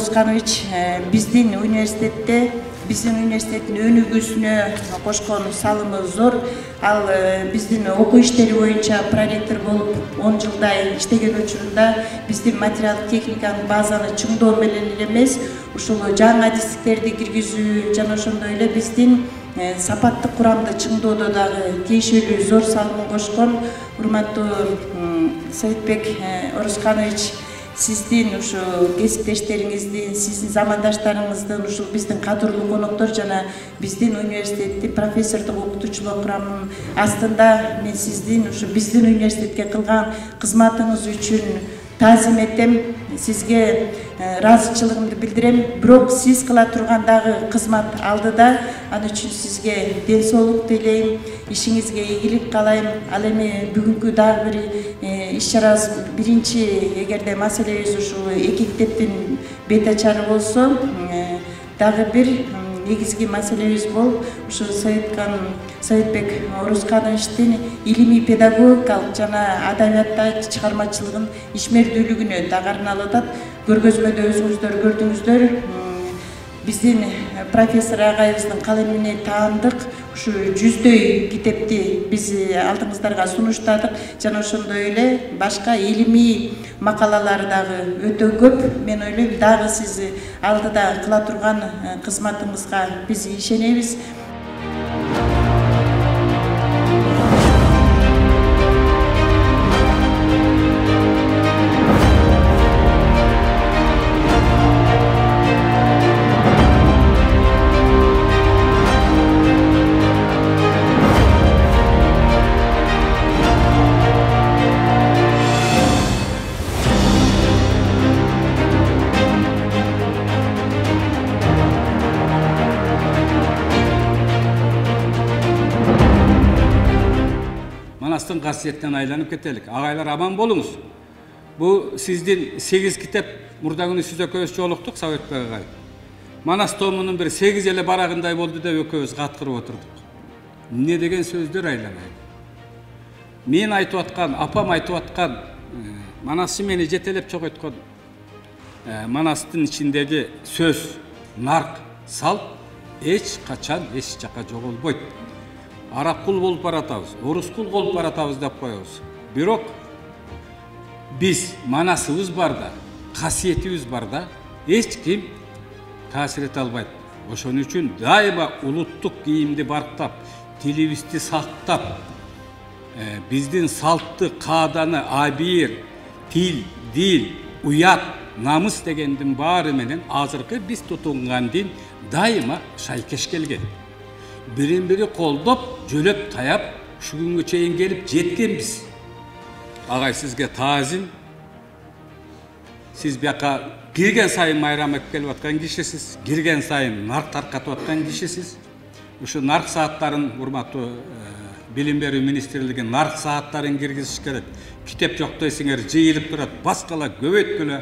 Орусканович биздин университетте биздин университеттин өнүгүүсүнө кошкон салымы зор. Ал биздин окуу иштери боюнча проректор болуп 10 жылдай иштеген учурунда биздин материалдык техниканын базаны чыңдоо менен эле эмес, ушул жаңы адистиктерди киргизүү жана ошондой эле биздин сапаттык курамды чыңдоодо дагы тиешелүү зор салымын кошкон. Урматтуу Советбек Орусканович, сиздин ушу кесиптештериңиздин, сиздин замандаштарыңыздын, ушул биздин кадырлуу коноктор жана биздин университеттин профессордук окутуучулар курамынын астында мен сиздин ушу биздин университетке кылган кызматыңыз үчүн таазим этем, сизге ыраазычылыгымды билдирем. Бирок сиз кыла турган дагы кызмат алдыда, ал үчүн сизге ден соолук тилейм, ишиңизге ийгилик каалайм. Ал эми бүгүнкү дагы бир иш-чарабыз биринчи, эгерде маселебиз ушул эки китептин бет ачары болсо, дагы бир негизги маселебиз бул ушу Советбек Орускановичтин илимий педагогикалык жана адабиятта чыгармачылыгын ишмердүүлүгүнө дагы арналып атат. Көргөзмөдө өзүңүздөр көрдүңүздөр. Биздин профессор агайыбыздын калемине таандык ушу 100дөй китепти биз алдыңыздарга сунуштадык жана ошондой эле башка илимий макалалар дагы өтө көп. Мен ойлойм, дагы сиз алдыда кыла турган кызматыңызга биз ишенебиз. Manastın kasiyetinden aylanıp ketelik. Ağaylar aman bolunuz. Bu sizdin 8 kitap murda günü siz ököz joluktuk Sovetbek ağay. Manas tomunun bir 8 ele baragınday boldu da ököz katkırıp oturduk. Ne degen sözdür aylanay. Men aytıp atkan, apam aytıp atkan, Manasçı meni jetelep çok etken. Manastın içindeki söz, nark, salt, hiç kaçan, hiç çaka jok olboyt. Arap kul bolup baratабыз, орус кул болуп баратабыз деп коебуз. Бирок биз манасыбыз барда, касиетибиз барда эч ким таасир эте албайт. Ошон үчүн дайыма улуттук кийимди барктап, тилибизди сактап, биздин салтты, кааданы, абийир, тил, дил, уят, намыс дегендин баары менен азыркы биз тутунган дин дайыма шайкеш келген. Birin-biri koldop, jölöp tayap, şu günkü çeyin gelip jetkenbiz. Ağay sizge taazim. Siz biyaka girgen sayın mayram edip gelip atkan kişisiz, girgen sayın nark tarkatıp atkan kişisiz. Şu nark saatların, urmatlı Bilim Berүү Ministrliğinin nark saatların girgisiz gerek. Kitep yok deysinger, jeyilip durat, baskala, göbötkülü.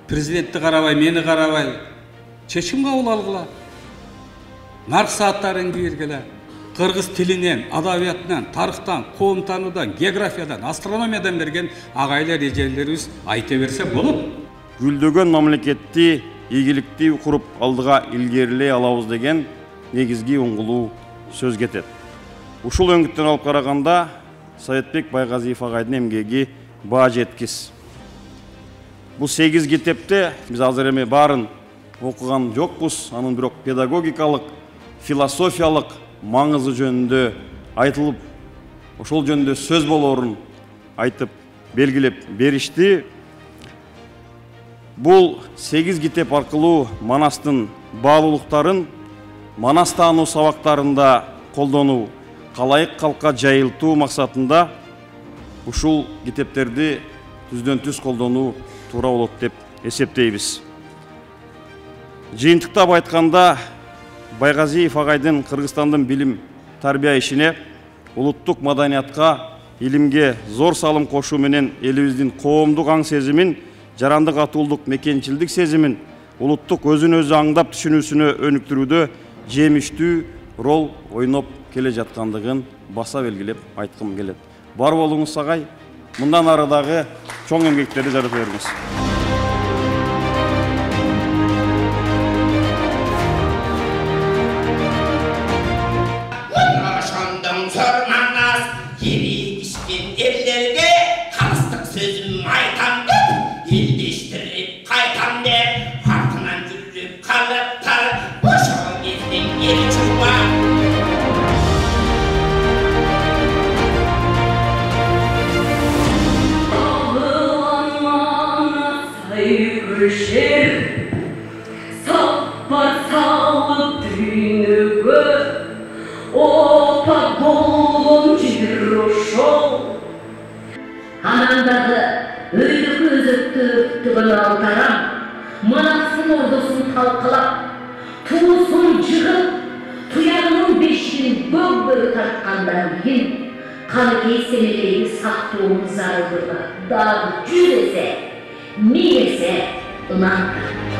Prezidenti karabay, meni karabay, çeşim kabul algıla. Nark saatların girgele, Kırgız tilinden, adabiyatından, tarıhtan, koğum tanıdan, geografiyadan, astronomiyadan bergen ağaylar ejelilerimiz ayta berse bolup. Гүлдөгөн мамлекетти ийгиликтүү куруп алдыга илгерилей алабыз деген негизги уңгулуу сөз кетет. Ушул өңүттөн алып караганда Советбек Байгазиев агайдын эмгеги баа жеткис. Бул 8 китепте биз азыр эми баарын окуган жокпуз, анын бирок педагогикалык, философиялык маңызы жөнүндө айтылып, ошол жөнүндө сөз болорун айтып белгилеп беришти. Бул 8 китеп аркылуу Манастын баалуулуктарын Манас таануу сабактарында колдонуу, калайык калкка жайылтуу максатында ушул китептерди түздөн-түз колдонуу туура болот деп эсептейбиз. Жыйынтыктап айтканда, Байгазиев агайдын Кыргызстандын билим тарбия ишине, улуттук маданиятка, илимге зор салым кошуу менен элибиздин коомдук аң сезимин, жарандык атуулдук мекенчилдик сезимин, улуттук өзүн өзү аңдап түшүнүүсүнө өнүктүрүүдө жемиштүү рол ойноп келе жаткандыгын баса белгилеп айткым келет. Бар болуңуз агай, мындан ары дагы чоң эмгектерди жарата бериңиз. Ananдағы өйдік өзікті өптігін алтарам, Манастың ордысын талқылап, туысын жығып, тұяғының бешігін бөг-бөг тартқандан кейін, қаны кейсемелейді сақтуымыз арылдырға, дағы жүз есе, мең есе ынан.